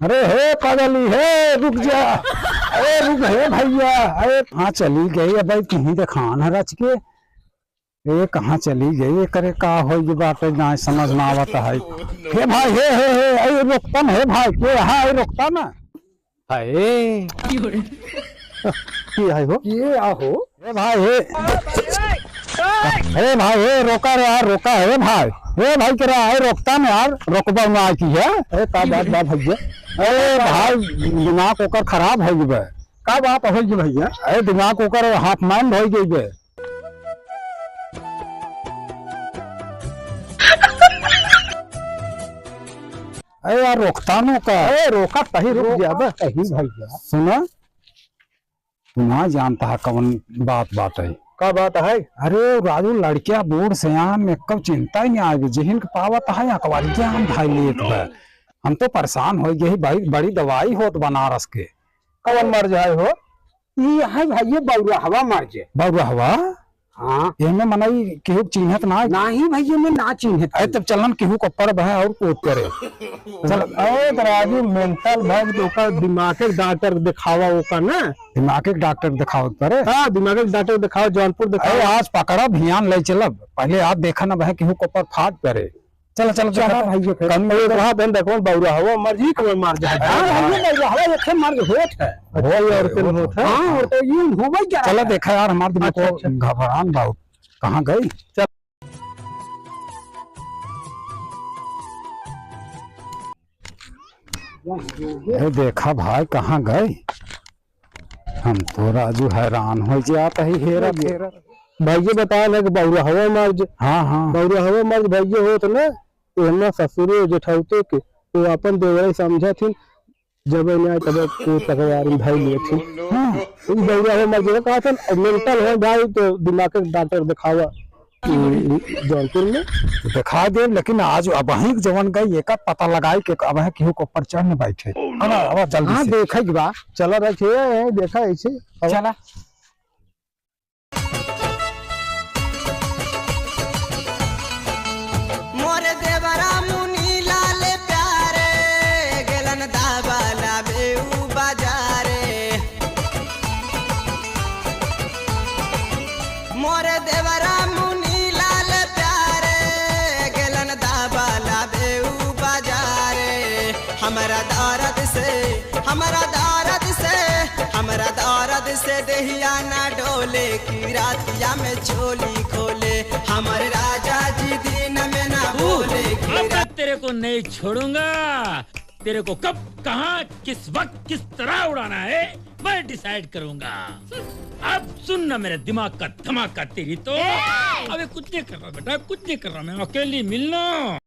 अरे हे पागली है, रुक जा। अरे रुक है भैया। अरे कहाँ चली गई? अब तुम्ही दिखान है रच के। ये कहाँ चली गई? करे का हो ये बात ना समझ में आवता है। हे भाई हे अरे रुकता है भाई के हाँ रुकता ना है की है हो ये आहो। हे भाई हे भाई हे रोका रे यार रोका है भाई। हे भाई कह रहा है रोकता ना यार रोकबा में आ की है। अरे का बात भैया। अरे भाई दिमाग ओकर खराब हो गए। का बात हो गई भैया? अरे दिमाग ओकर हाफ माइंड हो गई। अरे यार रोकता नो का। अरे रोका तही रुक जा तही भैया। सुना तुम्हारा जानता है कौन बात है? का बात है? अरे राजू लड़किया बूढ़ सयान में कब चिंता ही नहीं आएगी जिहिन पावत है अकबारी के हम भाई लेत है। हम तो परेशान हो गए भाई बड़ी दवाई होत बनारस के। कौन मर जाए हो? ये है भाई ये बौरा हवा मर जाए। बौरा हवा? हाँ में मनाई केहू चिन्हत ना ही भैया में ना चिन्हत। अरे तब चलन केहू को पर्व है और कोट करे। चल अरे राजू मेंटल भाग तो दिमाग के डॉक्टर दिखावा ओका ना। दिमाग के डॉक्टर दिखाओ करे। हाँ दिमाग के डॉक्टर दिखाओ जौनपुर दिखाओ। आज पकड़ा भियान ले चलब पहले आप देखा ना वह केहू को पर फाट करे। चल चल चला भाई फिर कम में रहा बहन देखो बौरा हवा मर्जी को मार जाए। हां भाई बौरा हवा एक मार होत है और फिर होत है। हां और तो ये होबई क्या? चलो देखा यार हमार दिमाग को घबरान बहुत कहां गई। चल ये देखा भाई कहां गए? हम तो राजू हैरान हो जाता ही हेरा फेरा। भैया बता ना कि बौरा हवा मर्ज। हाँ हाँ बौरा हवा मर्ज भैया हो तो ना तो हमरा ससुरे जेठौते के तो अपन देवरे समझा थी जब ना तब को तकरार भाई लिए थी। हां इन बौरा हवा मर्ज का था मेंटल है भाई तो दिमाग के डॉक्टर दिखावा जौनपुर में दिखा दे। लेकिन आज अब वहीं जवन गई एक पता लगाई कि अब है केहू को ऊपर चढ़ने बैठे। अब जल्दी से देखा कि बा चला रखे देखा ऐसे चला। मोरे देवरा मुनी लाल प्यारे गेलन दाबाला बेऊ बाजारे। हमरा दर्द से दहिया ना डोले की रातिया में चोली खोले। हमारे राजा जी दिन में ना बोले कि तेरे को नहीं छोड़ूंगा। तेरे को कब कहाँ किस वक्त किस तरह उड़ाना है मैं डिसाइड करूंगा। अब सुन ना मेरे दिमाग का धमाका तेरी तो। अबे कुछ नहीं कर रहा बेटा कुछ नहीं कर रहा मैं अकेली मिलना।